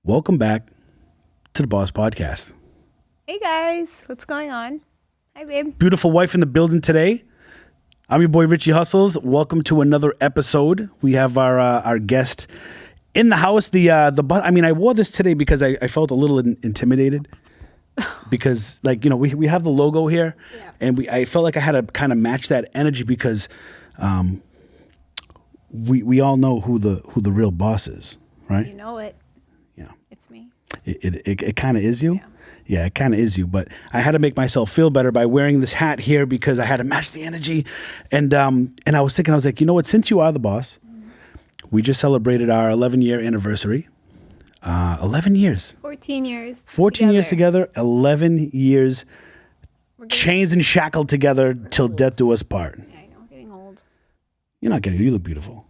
Welcome back to the Boss Podcast. Hey guys, what's going on? Hi babe. Beautiful wife in the building today. I'm your boy Richie Hustles. Welcome to another episode. We have our guest in the house. I wore this today because I felt a little intimidated because we have the logo here, and I felt like I had to kind of match that energy because we all know who the real boss is, right? You know it. Yeah. It's me. It kind of is you. Yeah, it kind of is you. But I had to make myself feel better by wearing this hat here because I had to match the energy. And I was thinking, I was like, you know what? Since you are the boss, we just celebrated our 11-year anniversary. 11 years. 14 years. 14 years together. 11 years. Chains and shackled together till death do us part. Yeah, I know. I'm getting old. You're not getting. You look beautiful.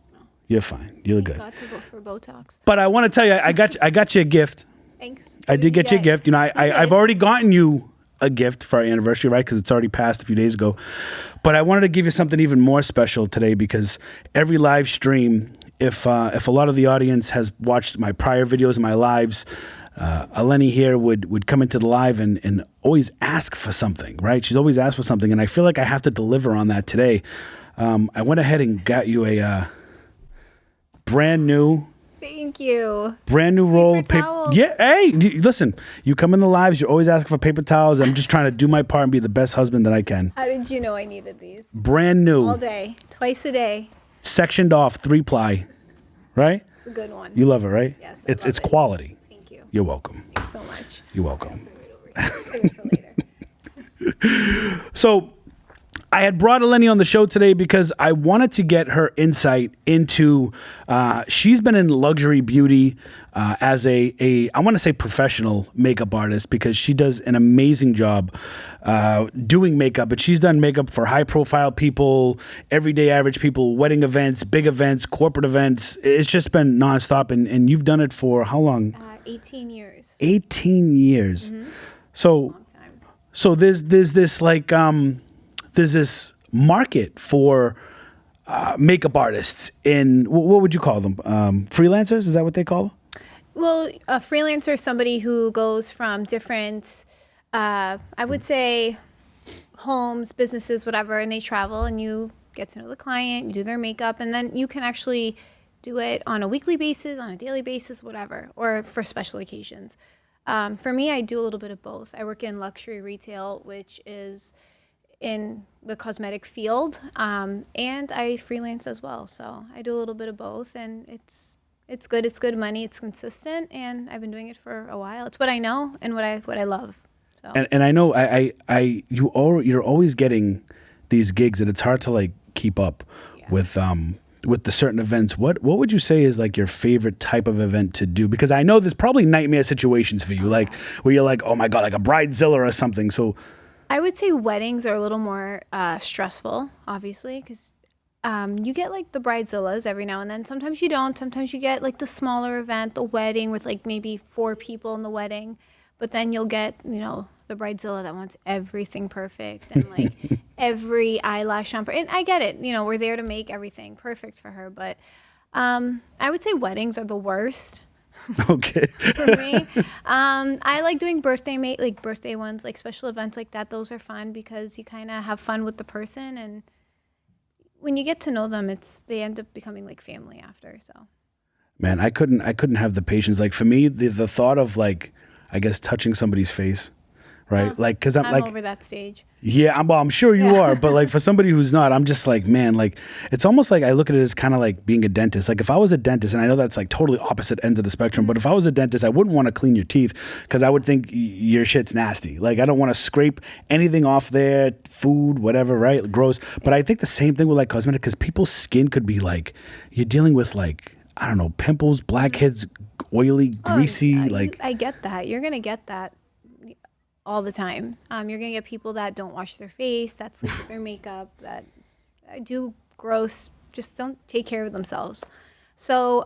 You're fine. You look good. Got to go for Botox. But I want to tell you, I got you a gift. Thanks. I did get you a gift. You know, I've already gotten you a gift for our anniversary, right? Because it's already passed a few days ago. But I wanted to give you something even more special today because every live stream, if a lot of the audience has watched my prior videos and my lives, Eleni here would come into the live and always ask for something, right? She's always asked for something, and I feel like I have to deliver on that today. I went ahead and got you a brand new. Thank you. Brand new roll of paper. Towels. Yeah, hey, listen, you come in the lives, you're always asking for paper towels. I'm just trying to do my part and be the best husband that I can. How did you know I needed these? Brand new. All day. Twice a day. Sectioned off, 3-ply. Right? It's a good one. You love it, right? Yes, It's quality. Thank you. You're welcome. Thanks so much. You're welcome. Save it for later. So I had brought Eleni on the show today because I wanted to get her insight into, she's been in luxury beauty as I want to say professional makeup artist because she does an amazing job doing makeup, but she's done makeup for high profile people, everyday average people, wedding events, big events, corporate events. It's just been nonstop. And you've done it for how long? 18 years. 18 years. Mm-hmm. So there's this market for makeup artists in, what would you call them? Freelancers? Is that what they call them? Well, a freelancer is somebody who goes from different, I would say, homes, businesses, whatever, and they travel and you get to know the client, you do their makeup, and then you can actually do it on a weekly basis, on a daily basis, whatever, or for special occasions. For me, I do a little bit of both. I work in luxury retail, which is in the cosmetic field, and I freelance as well. So I do a little bit of both, and it's good. It's good money. It's consistent, and I've been doing it for a while. It's what I know and what I love. So. And I know you're always getting these gigs, and it's hard to like keep up with the certain events. What would you say is like your favorite type of event to do? Because I know there's probably nightmare situations for you, like where you're like, oh my God, like a bridezilla or something. So I would say weddings are a little more stressful, obviously, because you get like the bridezillas every now and then. Sometimes you don't. Sometimes you get like the smaller event, the wedding with like maybe 4 people in the wedding. But then you'll get, the bridezilla that wants everything perfect and like every eyelash on. And I get it. We're there to make everything perfect for her. But I would say weddings are the worst. Okay. For me, I like doing birthday ones, like special events like that. Those are fun because you kind of have fun with the person, and when you get to know them, they end up becoming like family after. So, man, I couldn't have the patience. Like for me, the thought of like, I guess touching somebody's face, right? Like, cause I'm like over that stage. Yeah, I'm sure you are, but like for somebody who's not, I'm just like, man, like it's almost like I look at it as kind of like being a dentist. Like if I was a dentist, and I know that's like totally opposite ends of the spectrum, but if I was a dentist, I wouldn't want to clean your teeth because I would think your shit's nasty. Like I don't want to scrape anything off there, food, whatever, right? Gross. But I think the same thing with like cosmetic because people's skin could be like, you're dealing with like, I don't know, pimples, blackheads, oily, greasy. I get that. You're going to get that all the time. You're going to get people that don't wash their face, that sleep with their makeup, that do gross, just don't take care of themselves. So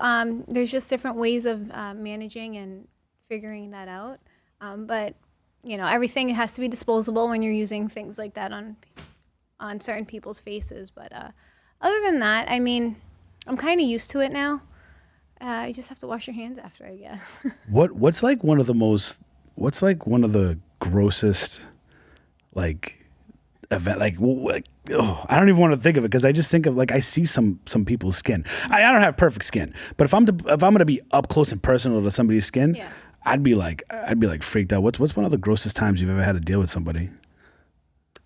there's just different ways of managing and figuring that out. But, everything has to be disposable when you're using things like that on certain people's faces. But other than that, I mean, I'm kind of used to it now. You just have to wash your hands after, I guess. What's like one of the grossest like event I don't even want to think of it because I just think of like I see some people's skin. I don't have perfect skin, but if I'm gonna be up close and personal to somebody's skin, Yeah. I'd be like freaked out. What's one of the grossest times you've ever had to deal with somebody?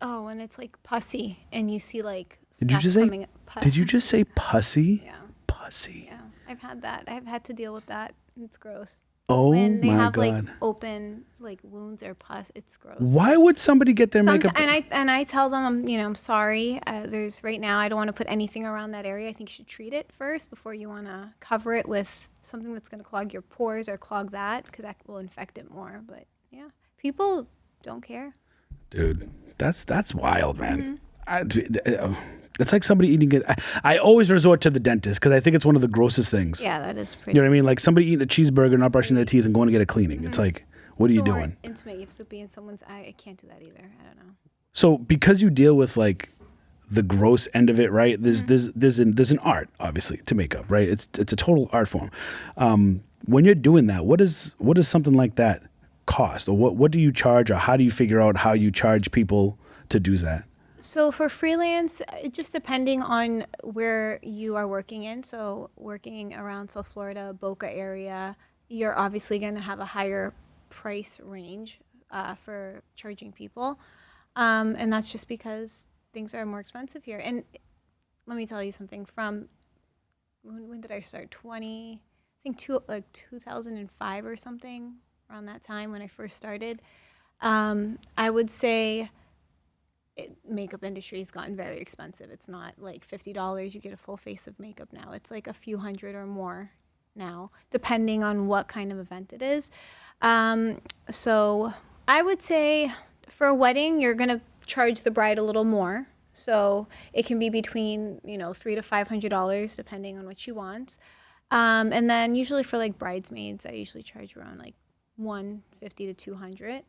Oh, and it's like pussy, and you see like. Did you just say pussy? Yeah. Pussy. Yeah, I've had that. I've had to deal with that. It's gross. Oh When they my have God. like open like wounds or pus, it's gross. Why would somebody get their makeup? And I tell them I'm sorry. There's right now I don't want to put anything around that area. I think you should treat it first before you want to cover it with something that's going to clog your pores or clog that because that will infect it more. But yeah, people don't care. Dude, that's wild, man. It's like somebody eating it. I always resort to the dentist because I think it's one of the grossest things. Yeah, that is pretty. You know what I mean? Like somebody eating a cheeseburger, not brushing their teeth, and going to get a cleaning. It's like, what are you Or doing? intimate. You have to be in someone's eye. I can't do that either. I don't know. So because you deal with like the gross end of it, right? There's an art obviously to makeup, right? It's a total art form. When you're doing that, what does something like that cost, or what do you charge, or how do you figure out how you charge people to do that? So for freelance, just depending on where you are working in. So working around South Florida, Boca area, you're obviously going to have a higher price range for charging people. And that's just because things are more expensive here. And let me tell you something from, when did I start? I think 2005 or something, around that time when I first started. I would say makeup industry has gotten very expensive. It's not like $50 you get a full face of makeup now. It's like a few hundred or more now, depending on what kind of event it is. So I would say for a wedding, you're gonna charge the bride a little more. So it can be between $300 to $500 depending on what she wants. And then usually for like bridesmaids, I usually charge around like $150 to $200.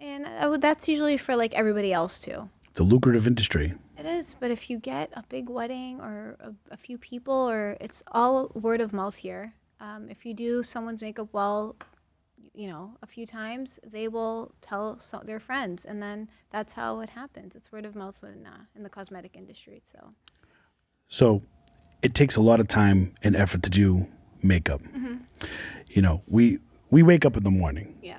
And that's usually for like everybody else too. It's a lucrative industry. It is, but if you get a big wedding or a few people, or it's all word of mouth here. If you do someone's makeup well, a few times, they will tell their friends, and then that's how it happens. It's word of mouth in the cosmetic industry. So it takes a lot of time and effort to do makeup. Mm-hmm. We wake up in the morning. Yeah.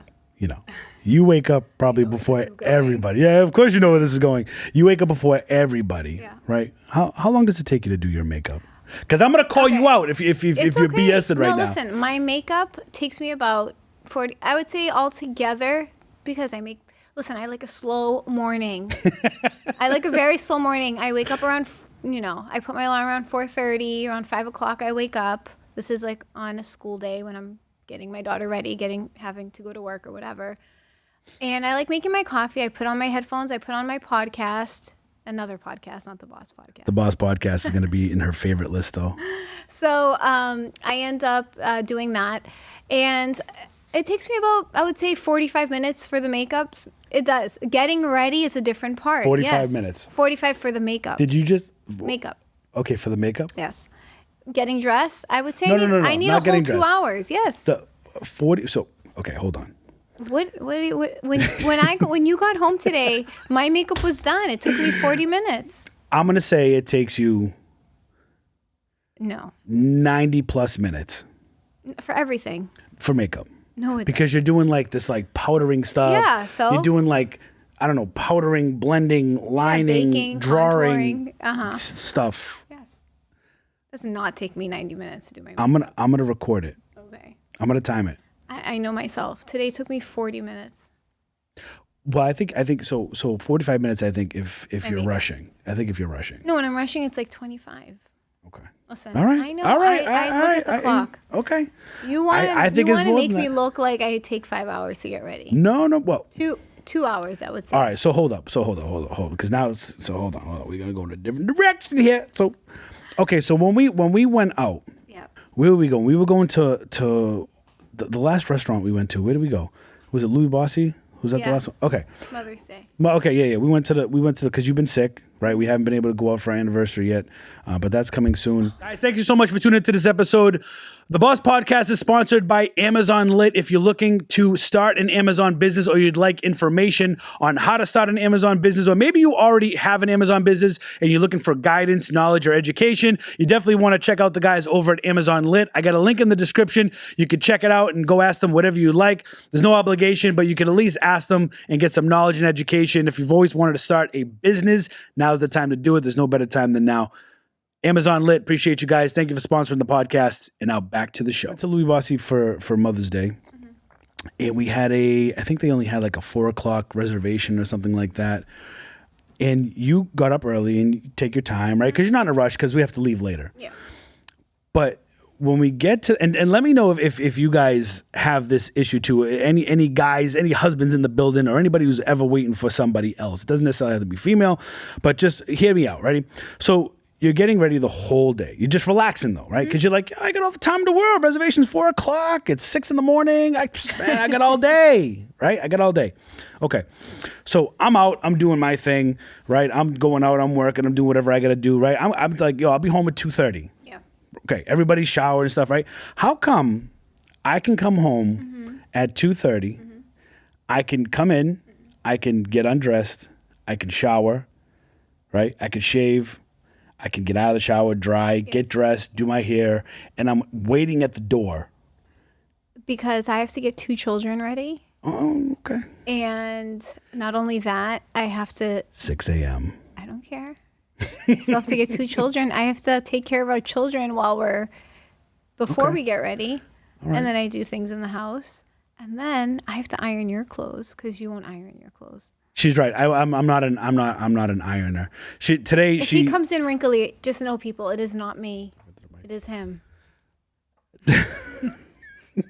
You wake up probably before everybody. Yeah, of course you know where this is going. You wake up before everybody, right? How long does it take you to do your makeup? Because I'm gonna call you out if you're BSing right now. No, listen, my makeup takes me about 40. I would say altogether, because I like a slow morning. I like a very slow morning. I wake up around, I put my alarm around 4:30. Around 5 o'clock, I wake up. This is like on a school day when I'm getting my daughter ready, having to go to work or whatever. And I like making my coffee. I put on my headphones. I put on my podcast. Another podcast, not the Boss Podcast. The Boss Podcast is going to be in her favorite list, though. So I end up doing that. And it takes me about, I would say, 45 minutes for the makeup. It does. Getting ready is a different part. 45 minutes. 45 for the makeup. Did you just... Makeup. Okay, for the makeup? Yes. Getting dressed, I would say No, I need a whole 2 hours. Yes. The 40... So, okay, hold on. When you got home today, my makeup was done. It took me 40 minutes. I'm gonna say it takes you no 90 plus minutes for everything for makeup. No, it because you're doing like this like powdering stuff. Yeah, so you're doing like I don't know, powdering, blending, lining, baking, drawing contouring, stuff. Yes, does not take me 90 minutes to do my makeup. I'm gonna record it. Okay. I'm gonna time it. I know myself. Today took me 40 minutes. Well, I think so 45 minutes, I think, if you're rushing. I think if you're rushing. No, when I'm rushing, it's like 25. Okay. Listen, all right. I know. All right. I look at the clock. Okay. You want to make me look like I take 5 hours to get ready. No. Well. 2 hours, I would say. All right. So hold on. Because now hold on. We're gonna go in a different direction here. So, okay. So when we went out, where were we going? We were going to the last restaurant we went to. Where did we go? Was it Louis Bossi? Was that the last one? Okay. Mother's Day. Okay, yeah. We went to the because you've been sick, right? We haven't been able to go out for our anniversary yet, but that's coming soon. Guys, thank you so much for tuning into this episode. The Boss Podcast is sponsored by Amazon Lit. If you're looking to start an Amazon business or you'd like information on how to start an Amazon business, or maybe you already have an Amazon business and you're looking for guidance, knowledge, or education, you definitely want to check out the guys over at Amazon Lit. I got a link in the description. You can check it out and go ask them whatever you like. There's no obligation, but you can at least ask them and get some knowledge and education. If you've always wanted to start a business, now's the time to do it. There's no better time than now. Amazon Lit, appreciate you guys. Thank you for sponsoring the podcast. And now back to the show. To Louis Bossi for Mother's Day. And we had I think they only had like a 4:00 reservation or something like that. And you got up early and you take your time, right? Because you're not in a rush because we have to leave later. Yeah. But when we get to, and let me know if you guys have this issue too, any guys, any husbands in the building, or anybody who's ever waiting for somebody else. It doesn't necessarily have to be female, but just hear me out, ready? So you're getting ready the whole day. You're just relaxing though, right? Because you're like, I got all the time in the world. Reservation's 4:00. It's 6 in the morning. I got all day, right? I got all day. Okay. So I'm out. I'm doing my thing, right? I'm going out. I'm working. I'm doing whatever I got to do, right? I'm like, I'll be home at 2:30. Yeah. Okay. Everybody's showered and stuff, right? How come I can come home at 2:30? I can come in. I can get undressed. I can shower, right? I can shave. I can get out of the shower, dry, get dressed, do my hair, and I'm waiting at the door. Because I have to get 2 children ready. Oh, okay. And not only that, I have to... 6 a.m. I don't care. I still have to get 2 children. I have to take care of our children before we get ready. Right. And then I do things in the house. And then I have to iron your clothes because you won't iron your clothes. She's right. I'm not an ironer. If he comes in wrinkly, just know people, it is not me. It is him.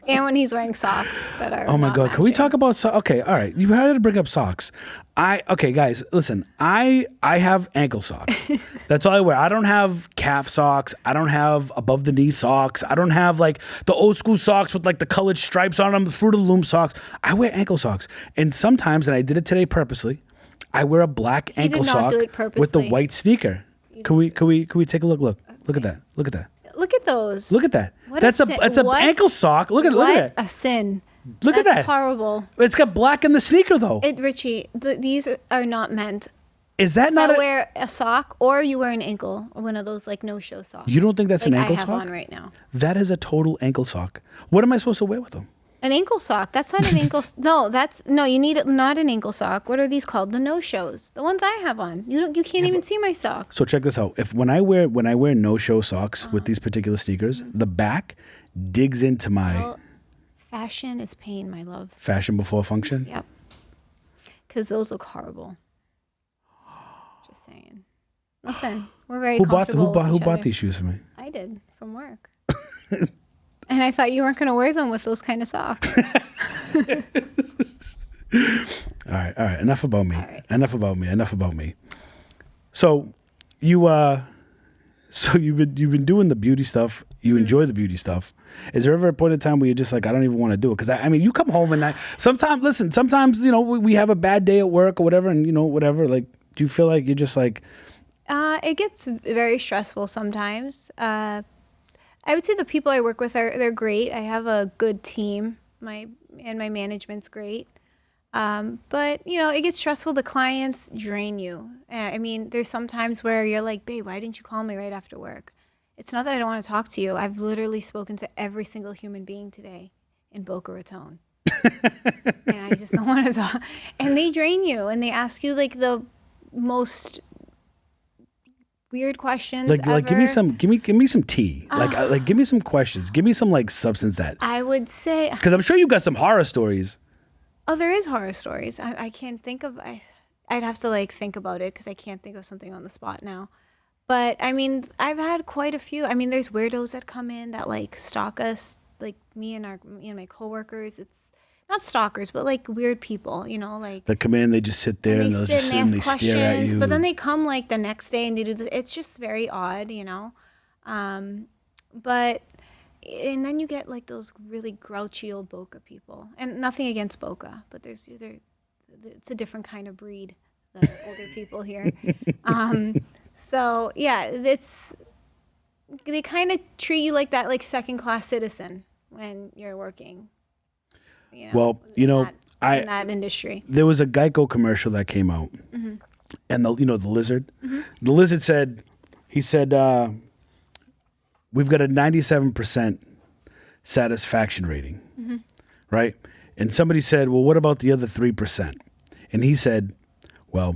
And when he's wearing socks that are oh my God, matching. Can we talk about socks? Okay, all right. You had to bring up socks. Okay, guys, listen. I have ankle socks. That's all I wear. I don't have calf socks. I don't have above the knee socks. I don't have like the old school socks with like the colored stripes on them, the Fruit of the Loom socks. I wear ankle socks. And sometimes, and I did it today purposely, I wear a black ankle sock with the white sneaker. Can we take a look? Look at that. Look at that. Look at those. Look at that. That's an ankle sock. Look at that. A sin. Look at that. That's horrible. It's got black in the sneaker though. Richie, these are not meant. Is that not wear a sock, or you wear an ankle, or one of those like no-show socks? You don't think that's an ankle sock? I have on right now. That is a total ankle sock. What am I supposed to wear with them? An ankle sock. That's not an ankle. No, you need not an ankle sock. What are these called? The no-shows. The ones I have on. You can't even see my socks. So check this out. When I wear no-show socks with these particular sneakers, the back digs into my. Well, fashion is pain, my love. Fashion before function. Yep. Because those look horrible. Just saying. Listen, we're very comfortable. Who bought these shoes for me? I did from work. And I thought you weren't going to wear them with those kind of socks. All right. Enough about me. Right. Enough about me. So, you've been doing the beauty stuff. You enjoy the beauty stuff. Is there ever a point in time where you're just like, I don't even want to do it? Because I mean, you come home and sometimes we have a bad day at work or whatever, and whatever. Like, do you feel like you're just like? It gets very stressful sometimes. I would say the people I work with they're great. I have a good team. My management's great. But it gets stressful. The clients drain you. I mean, there's some times where you're like, babe, why didn't you call me right after work? It's not that I don't want to talk to you. I've literally spoken to every single human being today in Boca Raton. And I just don't want to talk. And they drain you and they ask you like the most weird questions ever. Like give me some tea. Like give me some questions. Give me some like substance that. I would say, because I'm sure you got some horror stories. Oh, there is horror stories. I can't think of. I'd have to like think about it because I can't think of something on the spot now. But I mean, I've had quite a few. I mean, there's weirdos that come in that like stalk us, like me and my coworkers. It's not stalkers, but like weird people, like. They come in, they just sit there and they'll just sit and they stare at you. But then they come like the next day and they do this. It's just very odd, But and then you get like those really grouchy old Boca people, and nothing against Boca, but it's a different kind of breed, the older people here. So yeah, they kind of treat you like that, like second class citizen when you're working. Well, in that industry. There was a Geico commercial that came out, and the lizard. The lizard said, we've got a 97% satisfaction rating, right? And somebody said, well, what about the other 3%? And he said, well,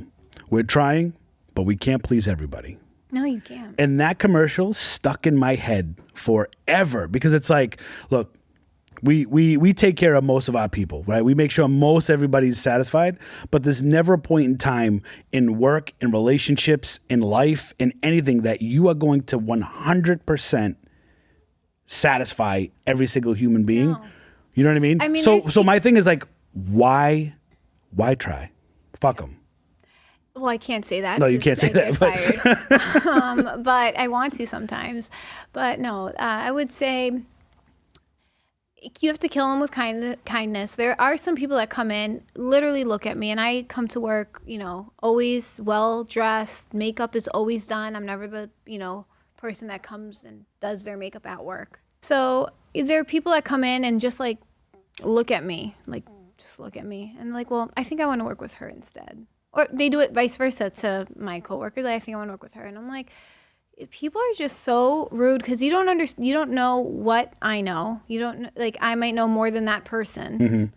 we're trying, but we can't please everybody. No, you can't. And that commercial stuck in my head forever, because it's like, look, we take care of most of our people, right? We make sure most everybody's satisfied, but there's never a point in time in work, in relationships, in life, in anything that you are going to 100% satisfy every single human being. No. You know what I mean? So my thing is like, why try? Fuck them. Well, I can't say that. No, you can't say that. But I want to sometimes. But no, I would say you have to kill them with kindness. There are some people that come in, literally look at me, and I come to work, always well dressed. Makeup is always done. I'm never the, person that comes and does their makeup at work. So there are people that come in and just like look at me, and like, well, I think I want to work with her instead. Or they do it vice versa to my coworker. I think I want to work with her, and I'm like, people are just so rude because you don't know what I know. You don't like I might know more than that person,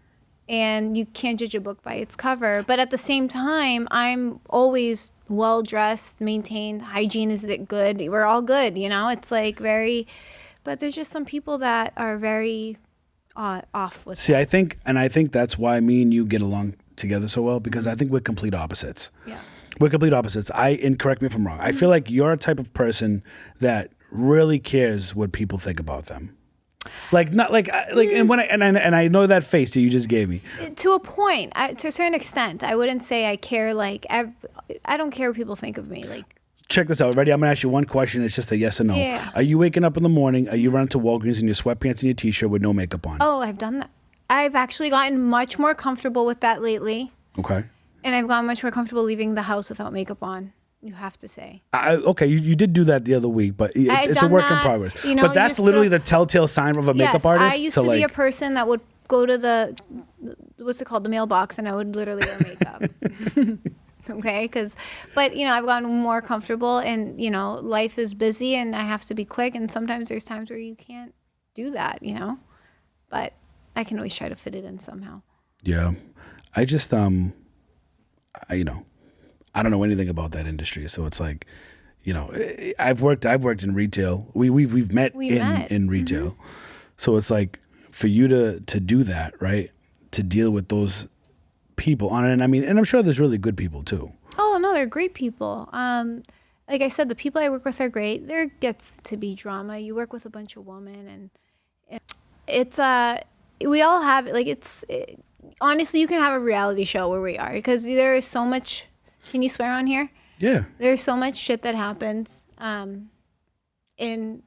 and you can't judge a book by its cover. But at the same time, I'm always well dressed, maintained. Hygiene is good. We're all good, It's like very, but there's just some people that are very off with. See, that. I think that's why me and you get along together so well, because I think we're complete opposites. Yeah. We're complete opposites. And correct me if I'm wrong. I feel like you're a type of person that really cares what people think about them. And I know that face that you just gave me. To a point, to a certain extent, I wouldn't say I care. I don't care what people think of me. Check this out. Ready? I'm gonna ask you one question. It's just a yes or no. Yeah. Are you waking up in the morning? Are you running to Walgreens in your sweatpants and your t-shirt with no makeup on? Oh, I've done that. I've actually gotten much more comfortable with that lately. Okay. And I've gotten much more comfortable leaving the house without makeup on. You have to say. Okay, you did do that the other week, but it's a work in progress. But that's literally the telltale sign of a makeup artist. I used to be a person that would go to the mailbox, and I would literally wear makeup. Okay, but I've gotten more comfortable, and life is busy, and I have to be quick, and sometimes there's times where you can't do that, but I can always try to fit it in somehow. Yeah, I just I don't know anything about that industry, so it's like, I've worked in retail. We've met in retail, so it's like for you to do that, right? To deal with those people on it, and I'm sure there's really good people too. Oh no, they're great people. Like I said, the people I work with are great. There gets to be drama. You work with a bunch of women, and it's we all have honestly, you can have a reality show where we are, because there is so much. Can you swear on here? Yeah. There's so much shit that happens in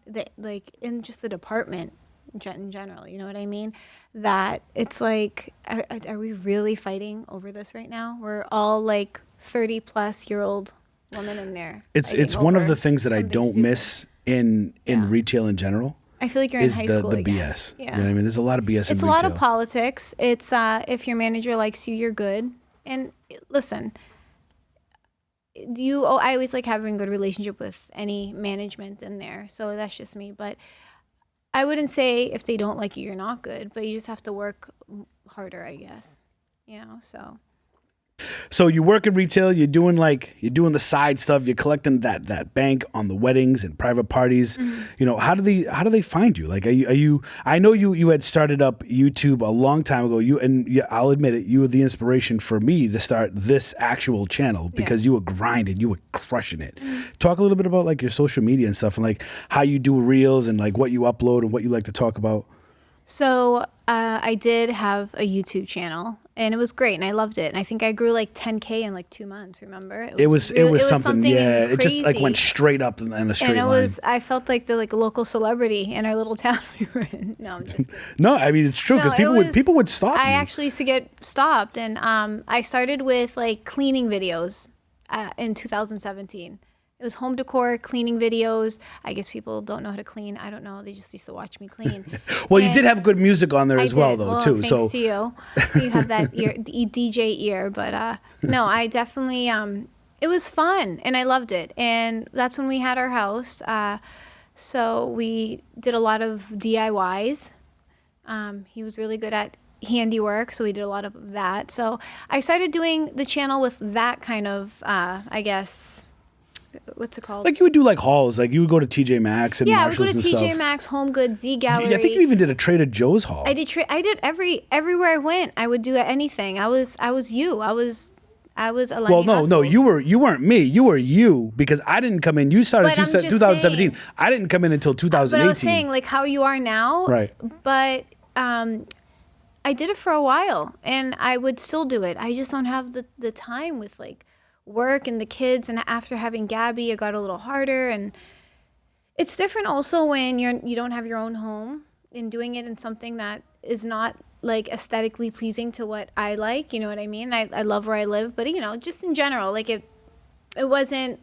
just the department in general, you know what I mean? That it's like, are we really fighting over this right now? We're all 30-plus-year-old women in there. It's one of the things that I don't miss in retail in general. I feel like you're in high school the again. BS. Yeah. You know what I mean? There's a lot of BS in retail. It's a lot of politics. It's if your manager likes you, you're good. And listen, I always like having a good relationship with any management in there. So that's just me. But I wouldn't say if they don't like you, you're not good. But you just have to work harder, I guess. So. So you work in retail, you're doing the side stuff, you're collecting that bank on the weddings and private parties. How do they find you? Are you I know you had started up YouTube a long time ago. I'll admit it, you were the inspiration for me to start this actual channel, because you were grinding, you were crushing it. Talk a little bit about your social media and stuff, and how you do reels and what you upload and what you like to talk about. So I did have a YouTube channel, and it was great, and I loved it. And I think I grew 10K in 2 months. Remember? It was something. Yeah, crazy. It just went straight up in a straight line. I felt like the local celebrity in our little town we were in. No, I'm just kidding. No, it's true, because people would stop. I actually used to get stopped, and I started with cleaning videos in 2017. It was home decor, cleaning videos. I guess people don't know how to clean. I don't know. They just used to watch me clean. Well, you did have good music on there as well, though, too. Thanks to you. You have that DJ ear. But no, I definitely, it was fun and I loved it. And that's when we had our house. So we did a lot of DIYs. He was really good at handiwork, so we did a lot of that. So I started doing the channel with that kind of, I guess, what's it called? Like you would do like hauls, like you would go to TJ Maxx and Marshalls I would and go to stuff. TJ Maxx, Home Goods, Z Gallery. I think you even did a Trader Joe's haul. I did. I did everywhere I went. I would do anything. I was you. I was Eleni Well, no, Hustles. you weren't me. You were you because I didn't come in. You started But I'm just 2017. saying- I didn't come in until 2018. But I was saying like how you are now. Right. But I did it for a while, and I would still do it. I just don't have the time with like work and the kids. And after having Gabby, it got a little harder. And it's different also when you don't have your own home and doing it in something that is not like aesthetically pleasing to what I like. You know what I mean? I love where I live, but just in general, like it wasn't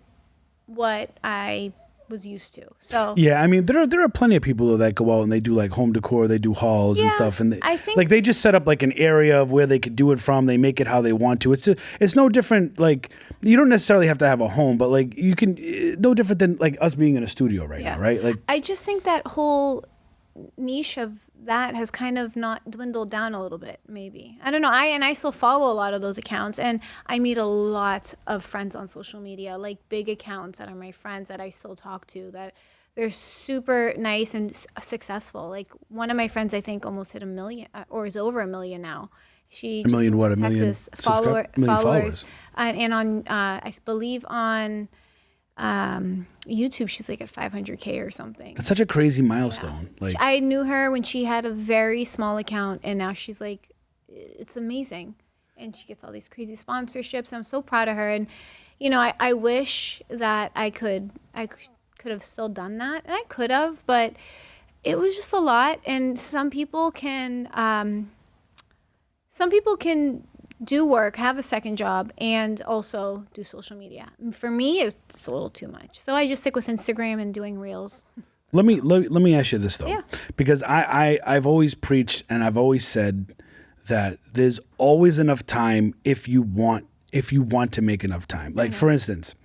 what I was used to. So yeah, I mean there are plenty of people though that go out and they do like home decor, they do hauls and stuff, and I think like they just set up like an area of where they could do it from. They make it how they want to. It's no different. Like you don't necessarily have to have a home, but like you can no different than like us being in a studio right now, right? Like I just think that whole niche of that has kind of not dwindled down a little bit, maybe. I don't know. I still follow a lot of those accounts, and I meet a lot of friends on social media, like big accounts that are my friends that I still talk to, that they're super nice and successful. Like one of my friends, I think almost hit 1 million or is over 1 million now. She a million just moved what? to A million Texas. Followers. followers. And on I believe on YouTube she's like at 500K or something. That's such a crazy milestone. Like I knew her when she had a very small account, and now she's like, it's amazing, and she gets all these crazy sponsorships. I'm so proud of her, and I wish that I could have still done that, and I could have, but it was just a lot. And some people can do work, have a second job, and also do social media. For me, it's a little too much. So I just stick with Instagram and doing reels. let me ask you this though, Yeah. because I've always preached and I've always said that there's always enough time if you want to make enough time. Like for instance,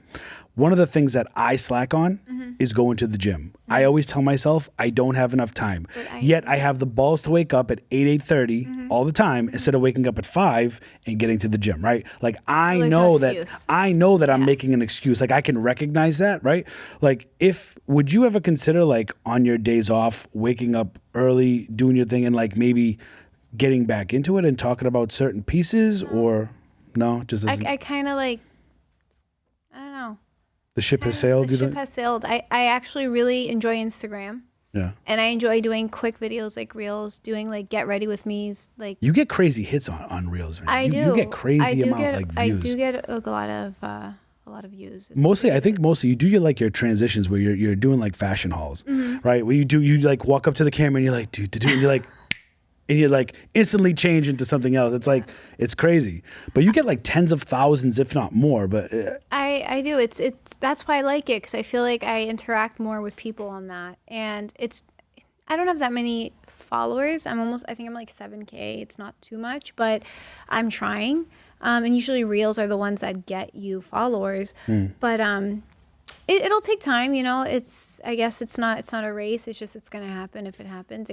one of the things that I slack on is going to the gym. I always tell myself I don't have enough time. Yet I have the balls to wake up at 8:30 all the time instead of waking up at 5 and getting to the gym, right? Like I There's know no that excuse. I'm making an excuse. Like I can recognize that, right? Like would you ever consider like on your days off waking up early, doing your thing, and like maybe getting back into it and talking about certain pieces, or no? Just doesn't. I kind of like, I don't know. The ship has sailed. The ship has sailed. I actually really enjoy Instagram. Yeah. And I enjoy doing quick videos like reels, doing like get ready with me's. Like You get crazy hits on reels, man. I do. You get crazy I do amount get, like views. I do get a lot of views. It's Mostly, really I think mostly you do your transitions where you're doing like fashion hauls, right? Where you like walk up to the camera and you're like, dude, and you're like instantly change into something else. It's like, it's crazy. But you get like tens of thousands, if not more. But I do. It's that's why I like it, because I feel like I interact more with people on that, and I don't have that many followers. I think I'm like 7K. It's not too much, but I'm trying. And usually reels are the ones that get you followers. But it'll take time. I guess it's not a race. It's just it's gonna happen. If it happens,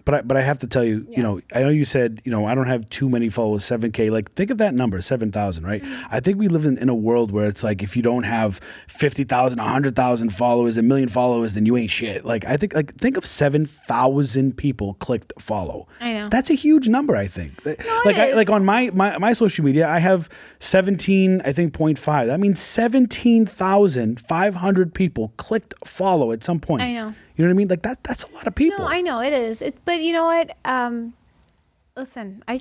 But I have to tell you, I know you said, I don't have too many followers, 7K. Like, think of that number, 7,000, right? I think we live in a world where it's like, if you don't have 50,000, 100,000 followers, 1 million followers, then you ain't shit. Like, I think of 7,000 people clicked follow. I know. That's a huge number, I think. No, like, it is. like on my social media, I have 17, I think, 0.5. That means 17,500 people clicked follow at some point. I know. You know what I mean? Like that's a lot of people. No, I know it is. But you know what? Listen, I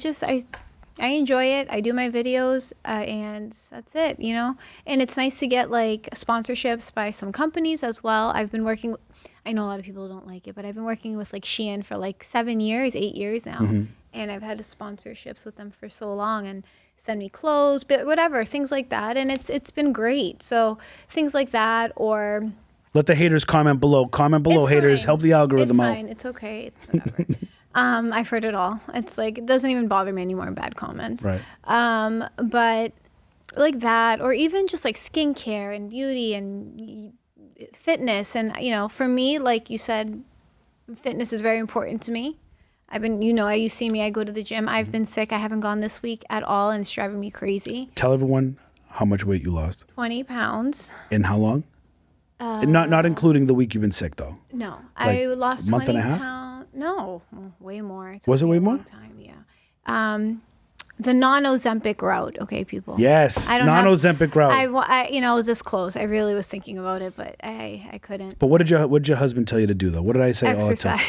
enjoy it. I do my videos, and that's it. And it's nice to get like sponsorships by some companies as well. I've been working. I know a lot of people don't like it, but I've been working with like Shein for like 7 years, 8 years now, and I've had sponsorships with them for so long and send me clothes, but whatever, things like that. And it's been great. So things like that, or let the haters comment below. Comment below, it's haters. fine. Help the algorithm out. It's fine. It's okay. It's whatever. I've heard it all. It's like, it doesn't even bother me anymore in bad comments. Right. But like that, or even just like skincare and beauty and fitness. And, you know, for me, like you said, fitness is very important to me. You see me, I go to the gym. I've been sick. I haven't gone this week at all, and it's driving me crazy. Tell everyone how much weight you lost. 20 pounds. In how long? Not including the week you've been sick, though. No, Like I lost a month 20 and a half? pounds. No, way more. Was it way a more? long time, yeah. The non-Ozempic route, okay, people. Yes, non-Ozempic route. I was this close. I really was thinking about it, but I couldn't. But what did your husband tell you to do, though? What did I say? Exercise.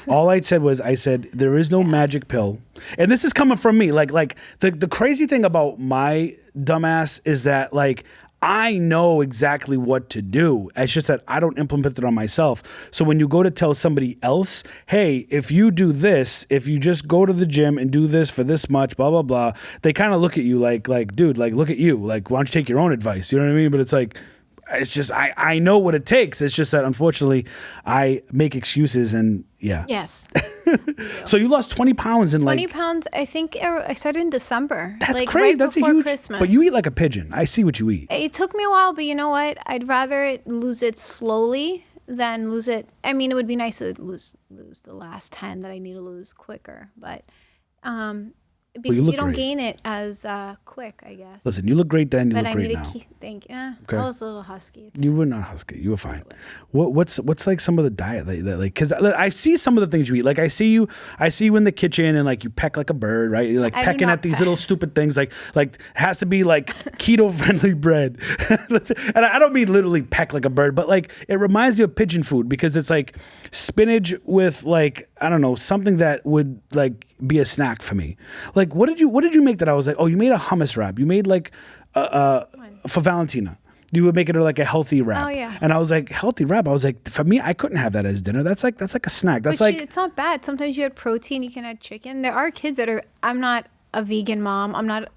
All I said was, there is no magic pill. And this is coming from me. Like the crazy thing about my dumbass is that, like, I know exactly what to do. It's just that I don't implement it on myself. So when you go to tell somebody else, hey, if you do this, if you just go to the gym and do this for this much, blah, blah, blah, they kind of look at you like, dude, like, look at you. Like, why don't you take your own advice? You know what I mean? But it's like, it's just, I know what it takes. It's just that, unfortunately, I make excuses and yeah. Yes. So you lost 20 pounds in 20 pounds, I think I started in December. That's like crazy. Right That's a before huge, Christmas. but you eat like a pigeon. I see what you eat. It took me a while, but you know what? I'd rather lose it slowly than lose it. I mean, it would be nice to lose the last 10 that I need to lose quicker, but because you don't gain it as quick, I guess. Listen, you look great then. You but look I great need now. Thank you. Okay. I was a little husky. You were not husky. You were fine. What's like some of the diet that like? Because I see some of the things you eat. Like I see you in the kitchen and like you peck like a bird, right? You're like pecking at these little stupid things. Like it has to be like keto friendly bread. And I don't mean literally peck like a bird, but like it reminds you of pigeon food because it's like spinach with like, I don't know, something that would like be a snack for me. Like what did you make that I was like, oh, you made a hummus wrap. You made like for Valentina. You would make it like a healthy wrap. Oh yeah. And I was like, healthy wrap. I was like, for me, I couldn't have that as dinner. That's like a snack. That's like it's not bad. Sometimes you add protein, you can add chicken. There are kids that are I'm not a vegan mom. I'm not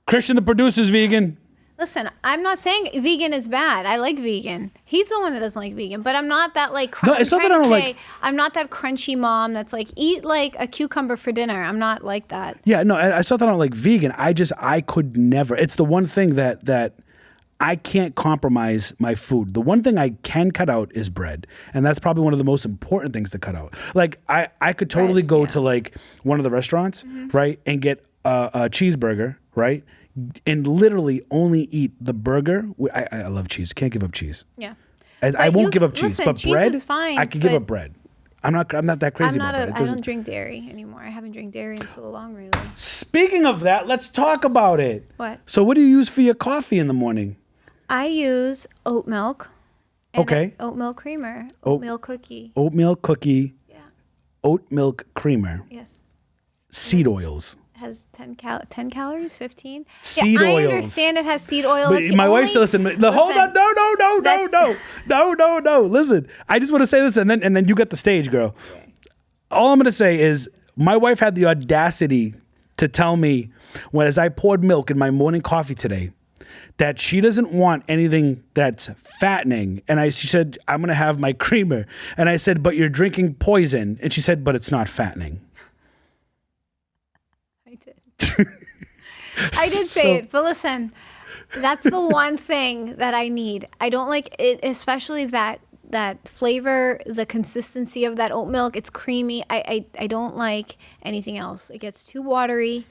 Christian the producer's vegan. Listen, I'm not saying vegan is bad. I like vegan. He's the one that doesn't like vegan, but I'm not that like. No, it's not that I don't like. I'm not that crunchy mom that's like eat like a cucumber for dinner. I'm not like that. Yeah, no, it's not that I don't like vegan. I could never. It's the one thing that I can't compromise my food. The one thing I can cut out is bread, and that's probably one of the most important things to cut out. Like I could totally go to like one of the restaurants, right, and get a cheeseburger, right. And literally only eat the burger. I love cheese. Can't give up cheese. Yeah. I won't give up cheese. But cheese bread, is fine, I could give up bread. I'm not that crazy about bread. I don't drink dairy anymore. I haven't drank dairy in so long, really. Speaking of that, let's talk about it. What? So what do you use for your coffee in the morning? I use oat milk. And Okay. Oat milk creamer. Oatmeal cookie. Oatmeal cookie. Yeah. Oat milk creamer. Yes. Seed oils. Has 10 calories, 15. Seed I oils. understand it has seed oil. But my wife said, listen, hold on, no. Listen, I just want to say this, and then you get the stage, girl. Okay. All I'm going to say is my wife had the audacity to tell me as I poured milk in my morning coffee today that she doesn't want anything that's fattening. And she said, I'm going to have my creamer. And I said, but you're drinking poison. And she said, but it's not fattening. I did say it, but listen, that's the one thing that I need. I don't like it, especially that flavor, the consistency of that oat milk. It's creamy. I don't like anything else. It gets too watery,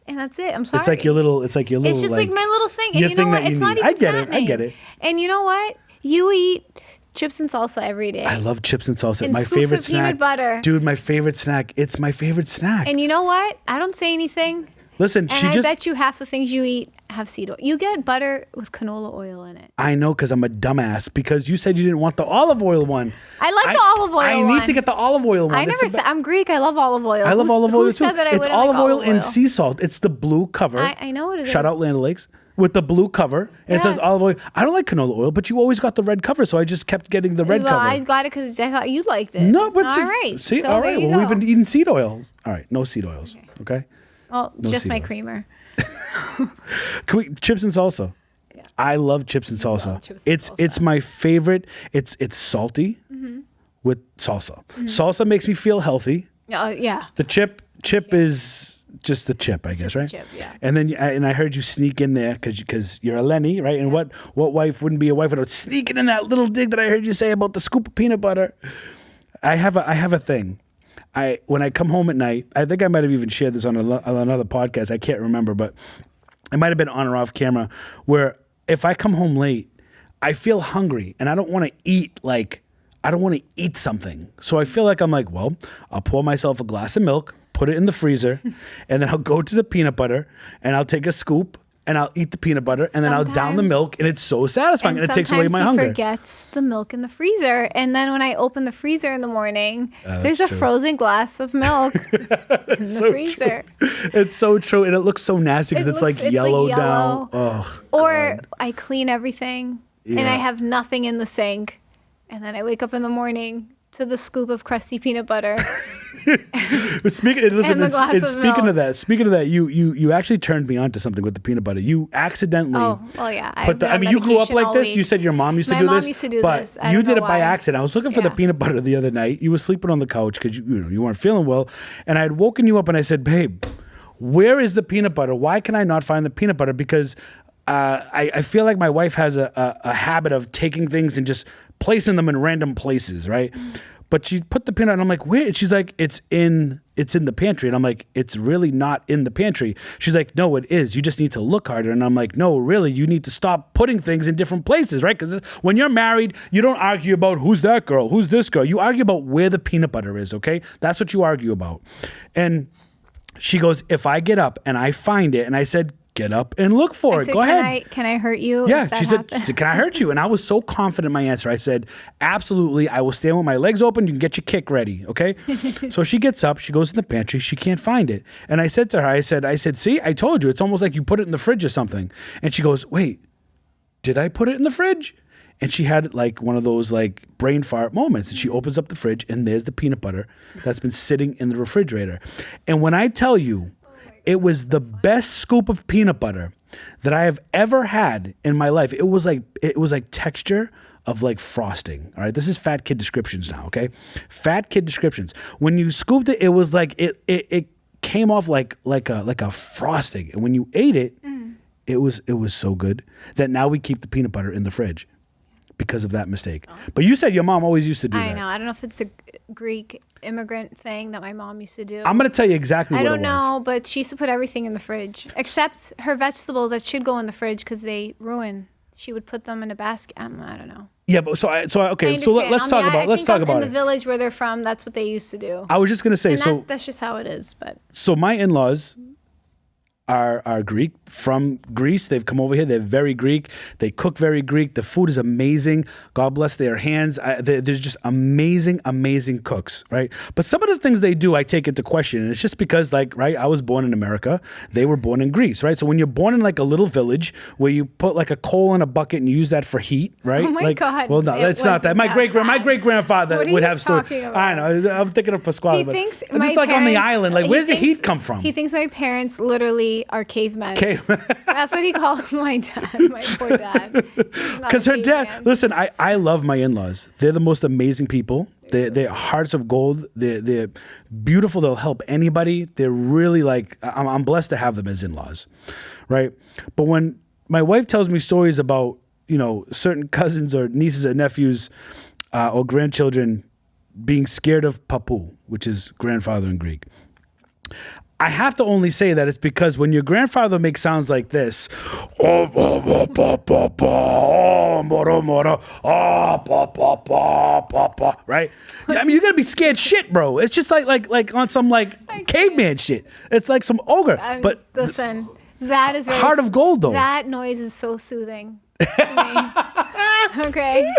and that's it. I'm sorry. It's your little. It's just like my little thing. And you know what? It's not even fattening. I get it. And you know what? You eat chips and salsa every day. I love chips and salsa. And my scoops favorite of snack. Peanut butter. Dude, my favorite snack. It's my favorite snack. And you know what? I don't say anything. Listen, and I bet you half the things you eat have seed oil. You get butter with canola oil in it. I know, because I'm a dumbass. Because you said you didn't want the olive oil one. I like the olive oil one. I need to get the olive oil one. I never said. I'm Greek. I love olive oil. I love olive oil too. Who said that I it's wouldn't olive like oil and sea salt. It's the blue cover. I know what it is. Shout out Land O'Lakes. with the blue cover, and it says Yes. olive oil. I don't like canola oil, but you always got the red cover, so I just kept getting the red Well, cover. I got it because I thought you liked it. No, but all right. See, so all there right. you Well, we've go. been eating seed oil. All right, no seed oils. Okay. Well, no just my seed oils. creamer. Chips and salsa. Yeah. I love chips and salsa. love chips and It's salsa. my favorite. It's salty with salsa. Salsa makes me feel healthy. Oh, yeah. The chip is just the chip, I guess, just the right? chip, yeah. And then I heard you sneak in there because you're Eleni, right? And what wife wouldn't be a wife without sneaking in that little dig that I heard you say about the scoop of peanut butter? I have a thing. When I come home at night, I think I might have even shared this on another podcast. I can't remember, but it might have been on or off camera. Where if I come home late, I feel hungry and I don't want to eat something. So I feel like I'm like, well, I'll pour myself a glass of milk, put it in the freezer, and then I'll go to the peanut butter and I'll take a scoop and I'll eat the peanut butter and then I'll down the Sometimes- milk and it's so satisfying and it takes away my sometimes hunger. he forgets the milk in the freezer, and then when I open the freezer in the morning, there's a true. frozen glass of milk in the so freezer. It's so true, and it looks so nasty because it's like yellow down. Oh, Or I clean everything and Yeah. I have nothing in the sink, and then I wake up in the morning to the scoop of crusty peanut butter. Speaking of that, you actually turned me on to something with the peanut butter. You accidentally. Oh, well, yeah. You grew up like this. You said your mom used to My do mom this. used to do but this. I you don't did it know by why. accident. I was looking for the Yeah. peanut butter the other night. You were sleeping on the couch because you weren't feeling well, and I had woken you up and I said, "Babe, where is the peanut butter? Why can I not find the peanut butter?" Because I feel like my wife has a habit of taking things and just placing them in random places, right? But she put the peanut, and I'm like, where? She's like, it's in the pantry. And I'm like, it's really not in the pantry. She's like, no, it is. You just need to look harder. And I'm like, no, really, you need to stop putting things in different places, right? Because when you're married, you don't argue about who's that girl, who's this girl. You argue about where the peanut butter is, okay? That's what you argue about. And she goes, if I get up and I find it, and I said, get up and look for I it. said, Go ahead. Can I hurt you? Yeah, if that she said, happens?" can I hurt you? And I was so confident in my answer. I said, absolutely. I will stand with my legs open. You can get your kick ready, okay? So she gets up. She goes in the pantry. She can't find it. And I said to her, I said, see, I told you. It's almost like you put it in the fridge or something. And she goes, wait, did I put it in the fridge? And she had like one of those like brain fart moments. And she opens up the fridge and there's the peanut butter that's been sitting in the refrigerator. And when I tell you, it was the best scoop of peanut butter that I have ever had in my life. It was like texture of like frosting. All right, this is fat kid descriptions now. Okay, fat kid descriptions. When you scooped it, it was like it came off like a frosting, and when you ate it, it was so good that now we keep the peanut butter in the fridge because of that mistake. But you said your mom always used to do that. I know. I don't know if it's a Greek immigrant thing that my mom used to do. I'm gonna tell you exactly what it was. I don't know, but she used to put everything in the fridge except her vegetables that should go in the fridge because they ruin. She would put them in a basket. I don't know. Yeah, but okay. So understand. let's talk about in it. the village where they're from, that's what they used to do. I was just gonna say And that's just how it is. But So my in-laws are Greek from Greece. They've come over here. They're very Greek. They cook very Greek. The food is amazing. God bless their hands. They're just amazing, amazing cooks, right? But some of the things they do, I take into question. And it's just because, like, right, I was born in America. They were born in Greece, right? So when you're born in like a little village where you put like a coal in a bucket and you use that for heat, right? Oh my God. Well, no, It that's not that. wasn't My that great grandfather What are would you have stored. talking about? I know. I'm thinking of Pasquale. he but thinks it's my just like on the parents- island. Like, he where's the thinks- heat come from? He thinks my parents literally are cavemen. Okay. That's what he calls my dad, my poor dad. Because her dad, listen, I love my in-laws. They're the most amazing people. They're hearts of gold. They're beautiful. They'll help anybody. They're really like, I'm blessed to have them as in-laws, right? But when my wife tells me stories about, certain cousins or nieces or nephews or grandchildren being scared of papu, which is grandfather in Greek, I have to only say that it's because when your grandfather makes sounds like this, right? I mean, you're gonna be scared shit, bro. It's just like on some like caveman shit. It's like some ogre. But listen, that is very heart of gold, though. That noise is so soothing to me. Okay.